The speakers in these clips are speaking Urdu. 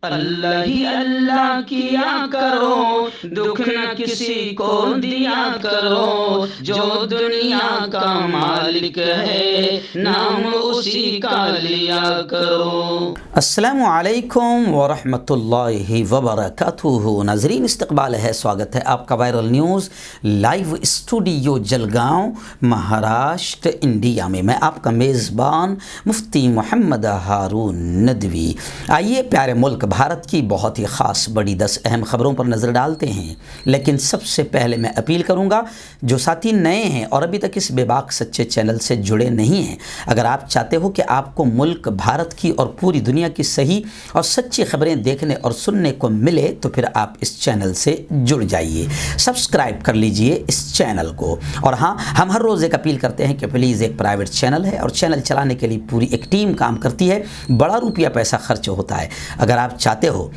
اللہ ہی اللہ کیا کرو، دکھ نہ کسی کو دیا کرو، جو دنیا کا مالک ہے نام اسی کا لیا کرو۔ السلام علیکم ورحمۃ اللہ وبرکاتہ۔ ناظرین استقبال ہے، سواگت ہے آپ کا viral news live studio Jalgaon Maharashtra India میں۔ میں آپ کا میزبان مفتی محمد ہارون ندوی۔ آئیے پیارے ملک بھارت کی بہت ہی خاص بڑی 10 اہم خبروں پر نظر ڈالتے ہیں، لیکن سب سے پہلے میں اپیل کروں گا جو ساتھی نئے ہیں اور ابھی تک اس بے باک سچے چینل سے جڑے نہیں ہیں، اگر آپ چاہتے ہو کہ آپ کو ملک بھارت کی اور پوری دنیا کی صحیح اور سچی خبریں دیکھنے اور سننے کو ملے تو پھر آپ اس چینل سے جڑ جائیے، سبسکرائب کر لیجئے اس چینل کو۔ اور ہاں، ہم ہر روز ایک اپیل کرتے ہیں کہ پلیز ایک پرائیویٹ چینل ہے اور چینل چلانے کے لیے پوری ایک ٹیم کام کرتی ہے، بڑا روپیہ پیسہ خرچ ہوتا ہے۔ اگر آپ چاہتے ہو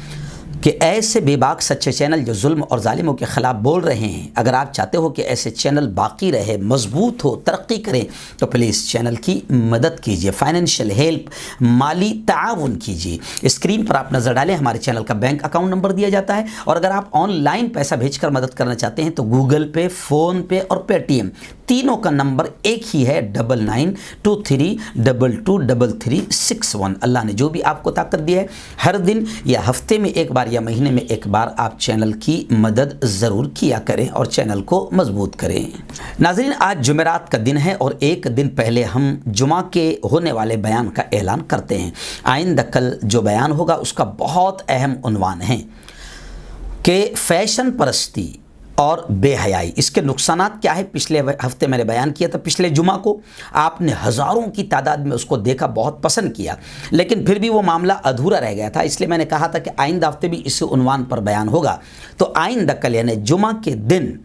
کہ ایسے بے باک سچے چینل جو ظلم اور ظالموں کے خلاف بول رہے ہیں، اگر آپ چاہتے ہو کہ ایسے چینل باقی رہے، مضبوط ہو، ترقی کریں، تو پلیز چینل کی مدد کیجیے، فائنینشیل ہیلپ، مالی تعاون کیجیے۔ اسکرین پر آپ نظر ڈالیں، ہمارے چینل کا بینک اکاؤنٹ نمبر دیا جاتا ہے، اور اگر آپ آن لائن پیسہ بھیج کر مدد کرنا چاہتے ہیں تو گوگل پے، فون پے اور پے ٹی ایم تینوں کا نمبر ایک ہی ہے، 9923223361۔ اللہ نے جو بھی آپ کو طاقت دی ہے، ہر دن یا ہفتے میں ایک بار یا مہینے میں ایک بار آپ چینل کی مدد ضرور کیا کریں اور چینل کو مضبوط کریں۔ ناظرین، آج جمعرات کا دن ہے اور ایک دن پہلے ہم جمعہ کے ہونے والے بیان کا اعلان کرتے ہیں۔ آئندہ کل جو بیان ہوگا اس کا بہت اہم عنوان ہے کہ فیشن پرستی اور بے حیائی، اس کے نقصانات کیا ہے۔ پچھلے ہفتے میں نے بیان کیا تھا، پچھلے جمعہ کو آپ نے ہزاروں کی تعداد میں اس کو دیکھا، بہت پسند کیا، لیکن پھر بھی وہ معاملہ ادھورا رہ گیا تھا، اس لیے میں نے کہا تھا کہ آئندہ ہفتے بھی اسی عنوان پر بیان ہوگا۔ تو آئندہ کل یعنی جمعہ کے دن،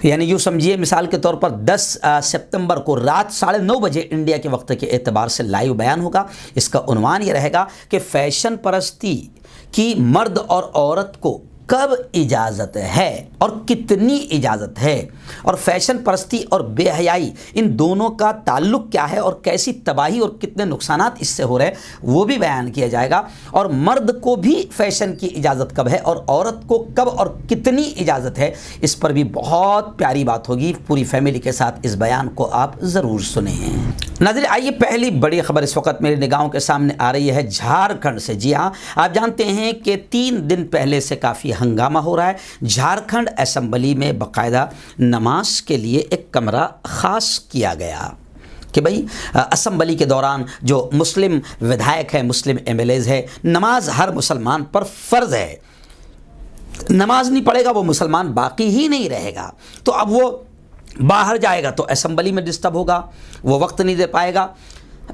یعنی یوں سمجھیے مثال کے طور پر 10 ستمبر کو رات 9:30 بجے انڈیا کے وقت کے اعتبار سے لائیو بیان ہوگا۔ اس کا عنوان یہ رہے گا کہ فیشن پرستی کی مرد اور عورت کو کب اجازت ہے اور کتنی اجازت ہے، اور فیشن پرستی اور بے حیائی ان دونوں کا تعلق کیا ہے اور کیسی تباہی اور کتنے نقصانات اس سے ہو رہے ہیں وہ بھی بیان کیا جائے گا، اور مرد کو بھی فیشن کی اجازت کب ہے اور عورت کو کب اور کتنی اجازت ہے، اس پر بھی بہت پیاری بات ہوگی۔ پوری فیملی کے ساتھ اس بیان کو آپ ضرور سنیں۔ ناظرین، آئیے پہلی بڑی خبر اس وقت میری نگاہوں کے سامنے آ رہی ہے جھارکھنڈ سے۔ جی ہاں، آپ جانتے ہیں کہ 3 دن پہلے سے کافی ہنگامہ ہو رہا ہے۔ جھارکھنڈ اسمبلی میں باقاعدہ نماز کے لیے ایک کمرہ خاص کیا گیا کہ بھئی اسمبلی کے دوران جو مسلم ودھائک ہے، مسلم ایم ایل ایز ہے، نماز ہر مسلمان پر فرض ہے، نماز نہیں پڑھے گا وہ مسلمان باقی ہی نہیں رہے گا، تو اب وہ باہر جائے گا تو اسمبلی میں ڈسٹرب ہوگا، وہ وقت نہیں دے پائے گا،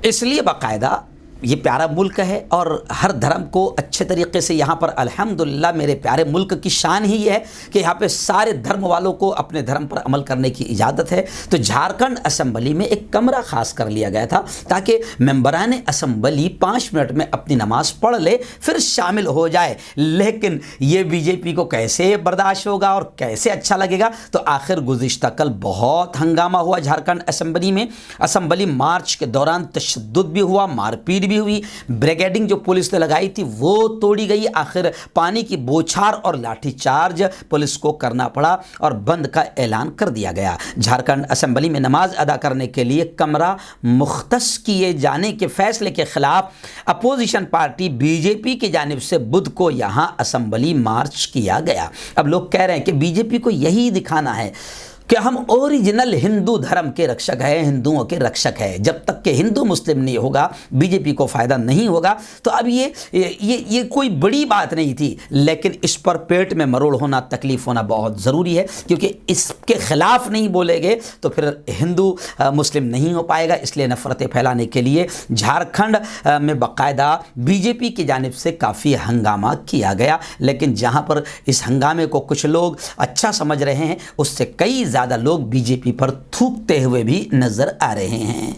اس لیے باقاعدہ یہ پیارا ملک ہے اور ہر دھرم کو اچھے طریقے سے یہاں پر الحمدللہ میرے پیارے ملک کی شان ہی یہ ہے کہ یہاں پہ سارے دھرم والوں کو اپنے دھرم پر عمل کرنے کی اجازت ہے۔ تو جھارکھنڈ اسمبلی میں ایک کمرہ خاص کر لیا گیا تھا تاکہ ممبران اسمبلی 5 منٹ میں اپنی نماز پڑھ لے پھر شامل ہو جائے، لیکن یہ بی جے پی کو کیسے برداشت ہوگا اور کیسے اچھا لگے گا۔ تو آخر گزشتہ کل بہت ہنگامہ ہوا جھارکھنڈ اسمبلی میں، اسمبلی مارچ کے دوران تشدد بھی ہوا، مار پیٹ بھی ہوئی، بریگیڈنگ جو پولیس نے لگائی تھی وہ توڑی گئی، آخر پانی کی بوچھار اور لاٹھی چارج پولیس کو کرنا پڑا اور بند کا اعلان کر دیا گیا۔ جھارکھنڈ اسمبلی میں نماز ادا کرنے کے لیے کمرہ مختص کیے جانے کے فیصلے کے خلاف اپوزیشن پارٹی بی جے پی کی جانب سے بدھ کو یہاں اسمبلی مارچ کیا گیا۔ اب لوگ کہہ رہے ہیں کہ بی جے پی کو یہی دکھانا ہے کہ ہم اوریجنل ہندو دھرم کے رکشک ہیں، ہندوؤں کے رکشک ہیں، جب تک کہ ہندو مسلم نہیں ہوگا بی جے پی کو فائدہ نہیں ہوگا۔ تو اب یہ کوئی بڑی بات نہیں تھی، لیکن اس پر پیٹ میں مروڑ ہونا، تکلیف ہونا بہت ضروری ہے، کیونکہ اس کے خلاف نہیں بولے گے تو پھر ہندو مسلم نہیں ہو پائے گا۔ اس لیے نفرتیں پھیلانے کے لیے جھارکھنڈ میں باقاعدہ بی جے پی کی جانب سے کافی ہنگامہ کیا گیا، لیکن جہاں پر اس ہنگامے کو کچھ لوگ اچھا سمجھ رہے ہیں اس سے کئی زیادہ لوگ بی جے پی پر تھوکتے ہوئے بھی نظر آ رہے ہیں۔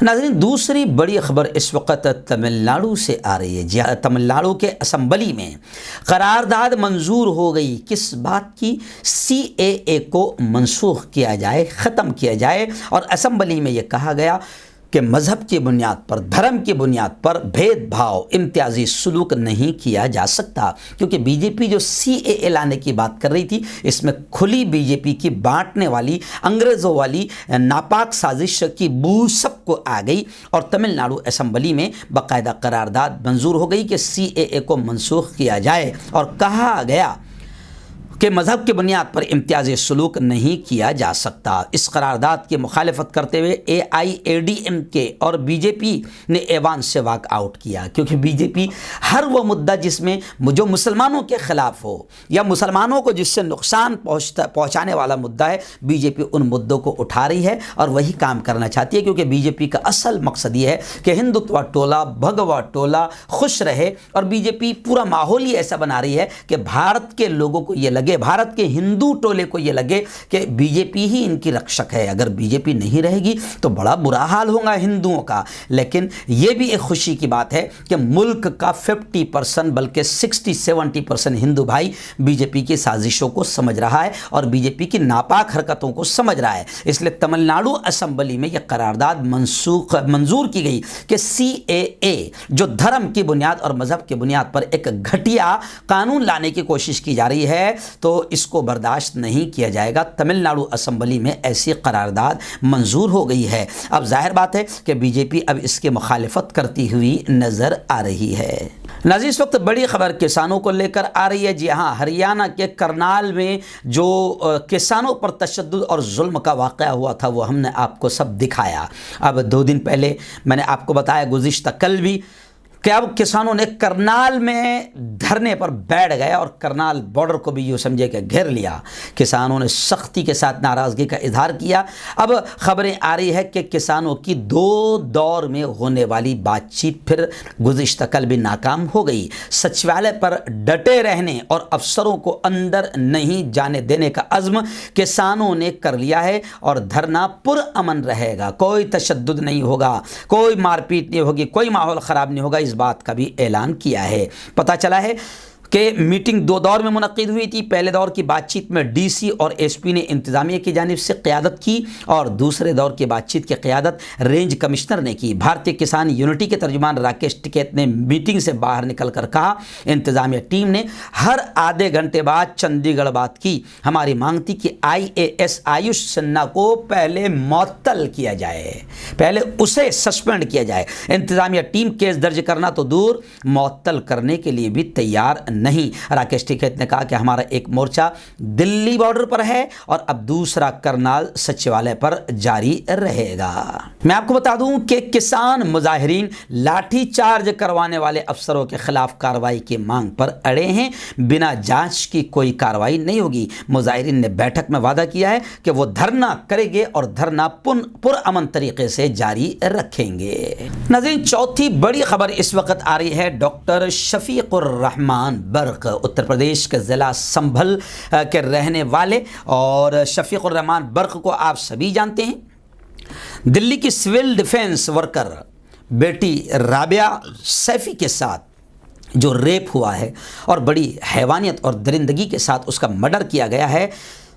ناظرین، دوسری بڑی خبر اس وقت تمل ناڈو سے آ رہی ہے۔ جی ہاں، تمل ناڈو کے اسمبلی میں قرارداد منظور ہو گئی، کس بات کی؟ سی اے اے کو منسوخ کیا جائے، ختم کیا جائے، اور اسمبلی میں یہ کہا گیا کہ مذہب کی بنیاد پر، دھرم کی بنیاد پر بھید بھاؤ، امتیازی سلوک نہیں کیا جا سکتا، کیونکہ بی جے پی جو CAA لانے کی بات کر رہی تھی اس میں کھلی بی جے پی کی بانٹنے والی، انگریزوں والی ناپاک سازش کی بو سب کو آ گئی، اور تمل ناڈو اسمبلی میں باقاعدہ قرارداد منظور ہو گئی کہ CAA کو منسوخ کیا جائے، اور کہا گیا کہ مذہب کی بنیاد پر امتیازی سلوک نہیں کیا جا سکتا۔ اس قرارداد کی مخالفت کرتے ہوئے AIADMK اور بی جے پی نے ایوان سے واک آؤٹ کیا، کیونکہ بی جے پی ہر وہ مدعا جس میں جو مسلمانوں کے خلاف ہو یا مسلمانوں کو جس سے نقصان پہنچانے والا مدعا ہے، بی جے پی ان مدعوں کو اٹھا رہی ہے اور وہی کام کرنا چاہتی ہے، کیونکہ بی جے پی کا اصل مقصد یہ ہے کہ ہندوتوا ٹولہ، بھگوا ٹولہ خوش رہے، اور بی جے پی پورا ماحول ہی ایسا بنا رہی ہے کہ بھارت کے لوگوں کو یہ لگے، بھارت کے ہندو ٹولے کو یہ لگے کہ بی جے پی ہی ان کی رکشک ہے۔ اگر بی جے پی نہیں رہے گی تو بڑا برا حال ہوگا ہندوؤں کا۔ لیکن یہ بھی ایک خوشی کی بات ہے کہ ملک کا 50% بلکہ 60-70% ہندو بھائی بی جے پی کی سازشوں کو سمجھ رہا ہے اور بی جے پی کی ناپاک حرکتوں کو سمجھ رہا ہے۔ اس لیے تمل ناڈو اسمبلی میں یہ قرارداد منظور کی گئی کہ CAA جو دھرم کی بنیاد اور مذہب کی بنیاد پر ایک گھٹیا قانون لانے کی کوشش کی جا رہی ہے تو اس کو برداشت نہیں کیا جائے گا۔ تمل ناڈو اسمبلی میں ایسی قرارداد منظور ہو گئی ہے۔ اب ظاہر بات ہے کہ بی جے پی اب اس کی مخالفت کرتی ہوئی نظر آ رہی ہے۔ ناظرین، اس وقت بڑی خبر کسانوں کو لے کر آ رہی ہے۔ جی ہاں، ہریانہ کے کرنال میں جو کسانوں پر تشدد اور ظلم کا واقعہ ہوا تھا وہ ہم نے آپ کو سب دکھایا۔ اب 2 دن پہلے میں نے آپ کو بتایا، گزشتہ کل بھی، کہ اب کسانوں نے کرنال میں دھرنے پر بیٹھ گئے اور کرنال بارڈر کو بھی یوں سمجھے کہ گھیر لیا۔ کسانوں نے سختی کے ساتھ ناراضگی کا اظہار کیا۔ اب خبریں آ رہی ہے کہ کسانوں کی 2 دور میں ہونے والی بات چیت پھر گزشتہ کل بھی ناکام ہو گئی۔ سچیوالیہ پر ڈٹے رہنے اور افسروں کو اندر نہیں جانے دینے کا عزم کسانوں نے کر لیا ہے، اور دھرنا پرامن رہے گا، کوئی تشدد نہیں ہوگا، کوئی مار پیٹ نہیں ہوگی، کوئی ماحول خراب نہیں ہوگا، اس بات کا بھی اعلان کیا ہے۔ پتہ چلا ہے کہ میٹنگ 2 دور میں منعقد ہوئی تھی۔ پہلے دور کی بات چیت میں ڈی سی اور ایس پی نے انتظامیہ کی جانب سے قیادت کی، اور دوسرے دور کی بات چیت کی قیادت رینج کمشنر نے کی۔ بھارتیہ کسان یونٹی کے ترجمان راکیش ٹکیت نے میٹنگ سے باہر نکل کر کہا، انتظامیہ ٹیم نے ہر آدھے گھنٹے بعد چندی گڑھ بات کی۔ ہماری مانگ تھی کہ IAS آیوش سنہا کو پہلے معطل کیا جائے، پہلے اسے سسپینڈ کیا جائے۔ انتظامیہ ٹیم کیس درج کرنا تو دور، معطل کرنے کے لیے بھی تیار نہیں۔ راکیش ٹکیت نے کہا کہ ہمارا ایک مورچہ دلی بارڈر پر ہے اور اب دوسرا کرنال سچیوالیہ پر جاری رہے گا۔ میں آپ کو بتا دوں کہ کسان مظاہرین لاٹھی چارج کروانے والے افسروں کے خلاف کارروائی کی مانگ پر اڑے ہیں۔ بنا جانچ کی کوئی کارروائی نہیں ہوگی۔ مظاہرین نے بیٹھک میں وعدہ کیا ہے کہ وہ دھرنا کریں گے اور دھرنا پرامن طریقے سے جاری رکھیں گے۔ ناظرین، چوتھی بڑی خبر اس وقت آ رہی ہے۔ ڈاکٹر شفیق الرحمان برق، اتر پردیش کے ضلع سنبھل کے رہنے والے، اور شفیق الرحمان برق کو آپ سبھی جانتے ہیں۔ دلی کی سول ڈیفنس ورکر بیٹی رابعہ سیفی کے ساتھ جو ریپ ہوا ہے اور بڑی حیوانیت اور درندگی کے ساتھ اس کا مرڈر کیا گیا ہے،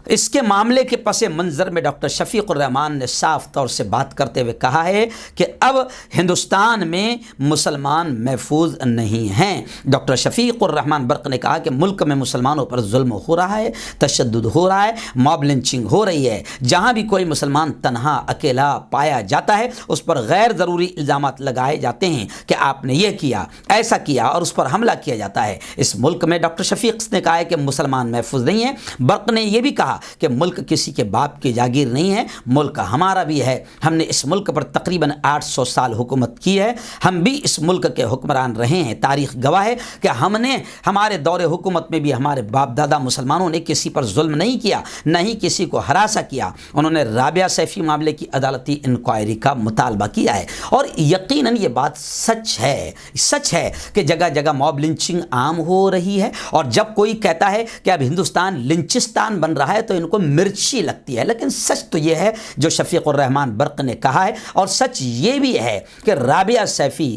اس کے معاملے کے پس منظر میں ڈاکٹر شفیق الرحمان نے صاف طور سے بات کرتے ہوئے کہا ہے کہ اب ہندوستان میں مسلمان محفوظ نہیں ہیں۔ ڈاکٹر شفیق الرحمان برق نے کہا کہ ملک میں مسلمانوں پر ظلم ہو رہا ہے، تشدد ہو رہا ہے، موب لنچنگ ہو رہی ہے۔ جہاں بھی کوئی مسلمان تنہا اکیلا پایا جاتا ہے اس پر غیر ضروری الزامات لگائے جاتے ہیں کہ آپ نے یہ کیا، ایسا کیا، اور اس پر حملہ کیا جاتا ہے۔ اس ملک میں ڈاکٹر شفیق نے کہا ہے کہ مسلمان محفوظ نہیں ہیں۔ برق نے یہ بھی کہا کہ ملک کسی کے باپ کی جاگیر نہیں ہے، ملک ہمارا بھی ہے۔ ہم نے اس ملک پر تقریباً 800 سال حکومت کی ہے، ہم بھی اس ملک کے حکمران رہے ہیں۔ تاریخ گواہ ہے کہ ہمارے دور حکومت میں بھی ہمارے باپ دادا مسلمانوں نے کسی پر ظلم نہیں کیا، نہ ہی کسی کو ہراساں کیا۔ انہوں نے رابعہ سیفی معاملے کی عدالتی انکوائری کا مطالبہ کیا ہے، اور یقیناً یہ بات سچ ہے کہ جگہ جگہ موب لنچنگ عام ہو رہی ہے، اور جب کوئی کہتا ہے کہ اب ہندوستان لنچستان بن رہا ہے تو ان کو مرچی لگتی ہے، لیکن سچ تو یہ ہے جو شفیق الرحمان برق نے کہا ہے، اور سچ یہ بھی ہے کہ رابعہ سیفی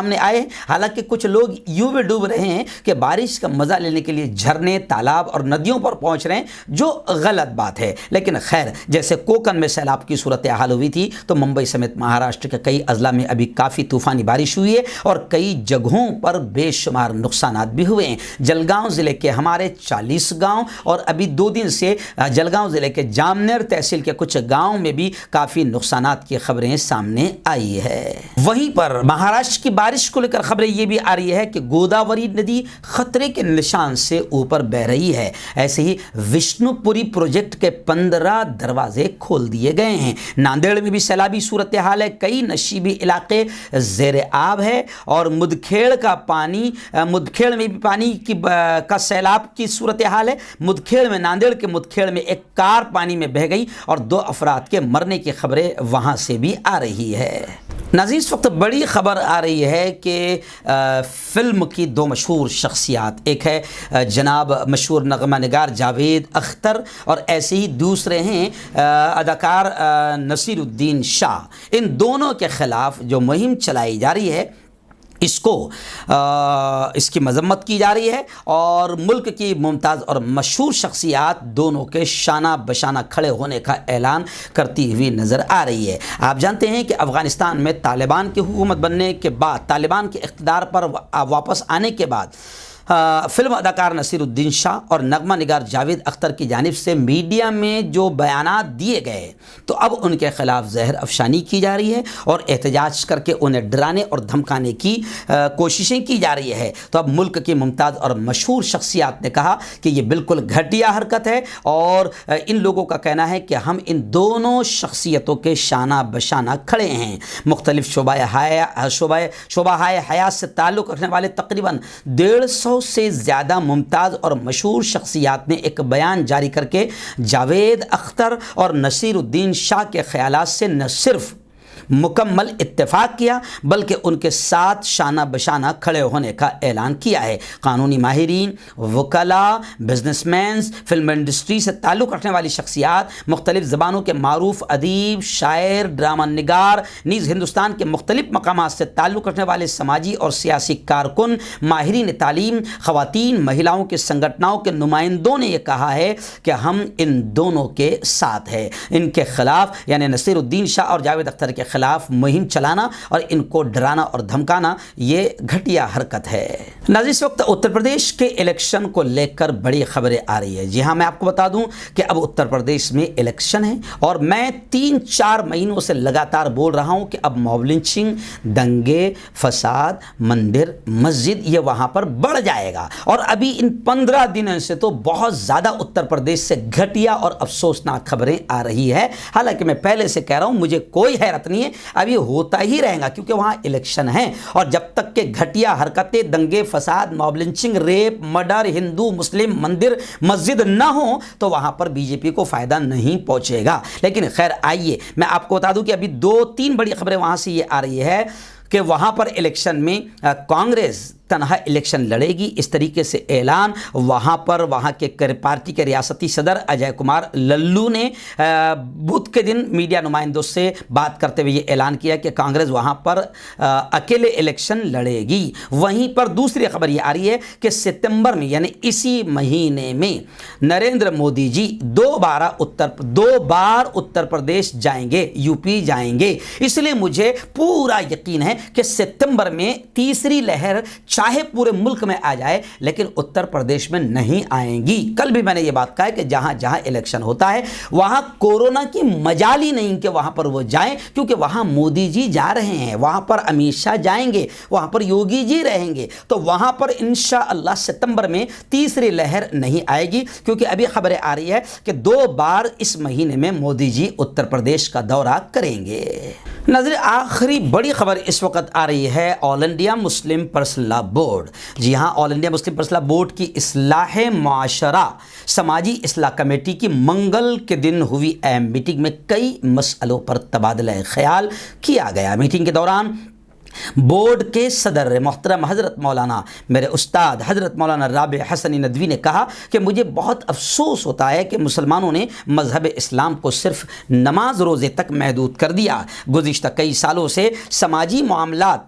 سامنے آئے ہیں۔ حالانکہ کچھ لوگ یوں بھی ڈوب رہے ہیں کہ بارش کا مزہ لینے کے لیے جھرنے، تالاب اور ندیوں پر پہنچ رہے ہیں، جو غلط بات ہے۔ لیکن خیر، جیسے کوکن میں سیلاب کی صورتحال ہوئی تھی تو ممبئی سمیت مہاراشٹر کے کئی اضلاع میں ابھی کافی طوفانی بارش ہوئی ہے اور کئی جگہوں پر بے شمار نقصانات بھی ہوئے ہیں۔ جلگاؤں ضلع کے ہمارے 40 گاؤں اور ابھی 2 دن سے جلگاؤں ضلع کے جامنیر تحصیل کے کچھ گاؤں میں بھی کافی نقصانات کی خبریں سامنے آئی ہے۔ وہیں پر مہاراشٹر کی بارش کو لے کر خبریں یہ بھی آ رہی ہے کہ گوداوری ندی خطرے کے نشان سے اوپر بہ رہی ہے۔ ایسے ہی وشنو پوری پروجیکٹ کے 15 دروازے کھول دیے گئے ہیں۔ ناندیڑ میں بھی سیلابی صورتحال ہے، کئی نشیبی علاقے زیر آب ہے اور مدکھیڑ میں بھی پانی کا سیلاب کی صورتحال ہے۔ مدکھیڑ میں، ناندیڑ کے مدکھیڑ میں ایک کار پانی میں بہہ گئی اور 2 افراد کے مرنے کی خبریں وہاں سے بھی آ رہی ہے۔ ناظرین، اس وقت بڑی خبر آ رہی ہے کہ فلم کی 2 مشہور شخصیات، ایک ہے جناب مشہور نغمہ نگار جاوید اختر اور ایسے ہی دوسرے ہیں اداکار نصیر الدین شاہ۔ ان دونوں کے خلاف جو مہم چلائی جا رہی ہے اس کی مذمت کی جا رہی ہے اور ملک کی ممتاز اور مشہور شخصیات دونوں کے شانہ بشانہ کھڑے ہونے کا اعلان کرتی ہوئی نظر آ رہی ہے۔ آپ جانتے ہیں کہ افغانستان میں طالبان کی حکومت بننے کے بعد، طالبان کے اقتدار پر واپس آنے کے بعد فلم اداکار نصیر الدین شاہ اور نغمہ نگار جاوید اختر کی جانب سے میڈیا میں جو بیانات دیے گئے تو اب ان کے خلاف زہر افشانی کی جا رہی ہے اور احتجاج کر کے انہیں ڈرانے اور دھمکانے کی کوششیں کی جا رہی ہے۔ تو اب ملک کی ممتاز اور مشہور شخصیات نے کہا کہ یہ بالکل گھٹیا حرکت ہے اور ان لوگوں کا کہنا ہے کہ ہم ان دونوں شخصیتوں کے شانہ بشانہ کھڑے ہیں۔ مختلف شعبہ حیات سے تعلق رکھنے والے تقریباً 150 سے زیادہ ممتاز اور مشہور شخصیات نے ایک بیان جاری کر کے جاوید اختر اور نصیر الدین شاہ کے خیالات سے نہ صرف مکمل اتفاق کیا بلکہ ان کے ساتھ شانہ بشانہ کھڑے ہونے کا اعلان کیا ہے۔ قانونی ماہرین، وکلاء، بزنس مینز، فلم انڈسٹری سے تعلق رکھنے والی شخصیات، مختلف زبانوں کے معروف ادیب، شاعر، ڈرامہ نگار، نیز ہندوستان کے مختلف مقامات سے تعلق رکھنے والے سماجی اور سیاسی کارکن، ماہرین تعلیم، خواتین، مہیلاؤں کے سنگھنوں کے نمائندوں نے یہ کہا ہے کہ ہم ان دونوں کے ساتھ ہیں۔ ان کے خلاف یعنی نصیر الدین شاہ اور جاوید اختر کے خلاف مہم چلانا اور ان کو ڈرانا اور دھمکانا یہ گھٹیا حرکت ہے۔ ناظرین، اس وقت اتر پردیش کے الیکشن کو لے کر بڑی خبریں آ رہی ہے۔ جی ہاں، میں آپ کو بتا دوں کہ اب اتر پردیش میں الیکشن ہے اور میں 3-4 مہینوں سے لگاتار بول رہا ہوں کہ اب موب لنچنگ، دنگے، فساد، مندر، مسجد یہ وہاں پر بڑھ جائے گا اور ابھی ان 15 دنوں سے تو بہت زیادہ اتر پردیش سے گھٹیا اور افسوسناک خبریں آ رہی ہے۔ حالانکہ میں پہلے سے کہہ رہا ہوں مجھے کوئی حیرت نہیں ہے، ابھی ہوتا ہی رہے گا کیونکہ وہاں الیکشن ہے اور جب تک کہ گھٹیا حرکتیں، دنگے، فساد، موب لنچنگ، ریپ، مرڈر، ہندو مسلم مندر مسجد نہ ہوں تو وہاں پر بی جے پی کو فائدہ نہیں پہنچے گا۔ لیکن خیر، آئیے میں آپ کو بتا دوں کہ ابھی 2-3 بڑی خبریں وہاں سے یہ آ رہی ہے کہ وہاں پر الیکشن میں کانگریس تنہا الیکشن لڑے گی، اس طریقے سے اعلان وہاں کے پارٹی کے ریاستی صدر اجے کمار للو نے بدھ کے دن میڈیا نمائندوں سے بات کرتے ہوئے یہ اعلان کیا کہ کانگریس وہاں پر اکیلے الیکشن لڑے گی۔ وہیں پر دوسری خبر یہ آ رہی ہے کہ ستمبر میں یعنی اسی مہینے میں نریندر مودی جی 2 بار اتر پردیش جائیں گے، یو پی جائیں گے۔ اس لیے مجھے پورا یقین ہے کہ ستمبر میں تیسری لہر چاہے پورے ملک میں آ جائے لیکن اتر پردیش میں نہیں آئیں گی۔ کل بھی میں نے یہ بات کہا ہے کہ جہاں جہاں الیکشن ہوتا ہے وہاں کورونا کی مجال ہی نہیں کہ وہاں پر وہ جائیں، کیونکہ وہاں مودی جی جا رہے ہیں، وہاں پر امت شاہ جائیں گے، وہاں پر یوگی جی رہیں گے، تو وہاں پر انشاءاللہ ستمبر میں تیسری لہر نہیں آئے گی، کیونکہ ابھی خبریں آ رہی ہے کہ 2 بار اس مہینے میں مودی جی اتر پردیش کا دورہ کریں گے۔ ناظرین، آخری بڑی خبر اس وقت آ رہی ہے آل انڈیا مسلم پرسنل لا بورڈ۔ جی ہاں، آل انڈیا مسلم پرسنل لا بورڈ کی اصلاح معاشرہ سماجی اصلاح کمیٹی کی منگل کے دن ہوئی اہم میٹنگ میں کئی مسئلوں پر تبادلہ خیال کیا گیا۔ میٹنگ کے دوران بورڈ کے صدر محترم حضرت مولانا میرے استاد حضرت مولانا رابع حسنی ندوی نے کہا کہ مجھے بہت افسوس ہوتا ہے کہ مسلمانوں نے مذہب اسلام کو صرف نماز روزے تک محدود کر دیا۔ گزشتہ کئی سالوں سے سماجی معاملات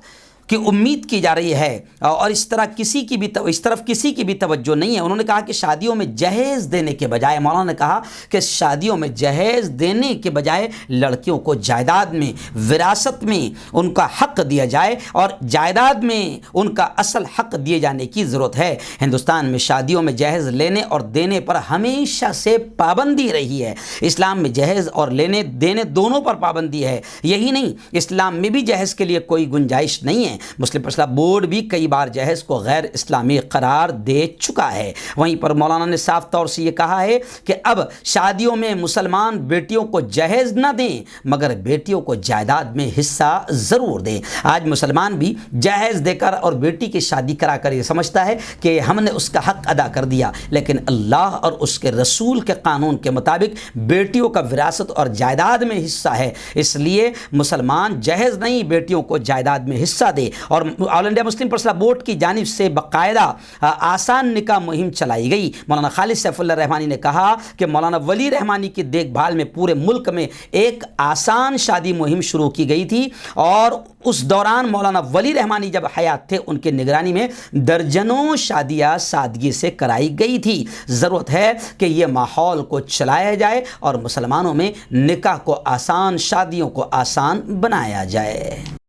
کی امید کی جا رہی ہے اور اس طرف کسی کی بھی توجہ نہیں ہے۔ انہوں نے کہا کہ شادیوں میں جہیز دینے کے بجائے، مولانا نے کہا کہ شادیوں میں جہیز دینے کے بجائے لڑکیوں کو جائیداد میں، وراثت میں ان کا حق دیا جائے اور جائیداد میں ان کا اصل حق دیے جانے کی ضرورت ہے۔ ہندوستان میں شادیوں میں جہیز لینے اور دینے پر ہمیشہ سے پابندی رہی ہے۔ اسلام میں جہیز اور لینے دینے دونوں پر پابندی ہے۔ یہی نہیں، اسلام میں بھی جہیز کے لیے کوئی گنجائش نہیں ہے۔ مسلم فیصلہ بورڈ بھی کئی بار جہیز کو غیر اسلامی قرار دے چکا ہے۔ وہیں پر مولانا نے صاف طور سے یہ کہا ہے کہ اب شادیوں میں مسلمان بیٹیوں کو جہیز نہ دیں مگر بیٹیوں کو جائیداد میں حصہ ضرور دیں۔ آج مسلمان بھی جہیز دے کر اور بیٹی کی شادی کرا کر یہ سمجھتا ہے کہ ہم نے اس کا حق ادا کر دیا، لیکن اللہ اور اس کے رسول کے قانون کے مطابق بیٹیوں کا وراثت اور جائیداد میں حصہ ہے۔ اس لیے مسلمان جہیز نہیں، بیٹیوں کو جائیداد میں حصہ دے۔ اور آل انڈیا مسلم پرسنل بورڈ کی جانب سے باقاعدہ آسان نکاح مہم چلائی گئی۔ مولانا خالد سیف اللہ رحمانی نے کہا کہ مولانا ولی رحمانی کی دیکھ بھال میں پورے ملک میں ایک آسان شادی مہم شروع کی گئی تھی اور اس دوران مولانا ولی رحمانی جب حیات تھے ان کے نگرانی میں درجنوں شادیاں سادگی سے کرائی گئی تھی۔ ضرورت ہے کہ یہ ماحول کو چلایا جائے اور مسلمانوں میں نکاح کو آسان، شادیوں کو آسان بنایا جائے۔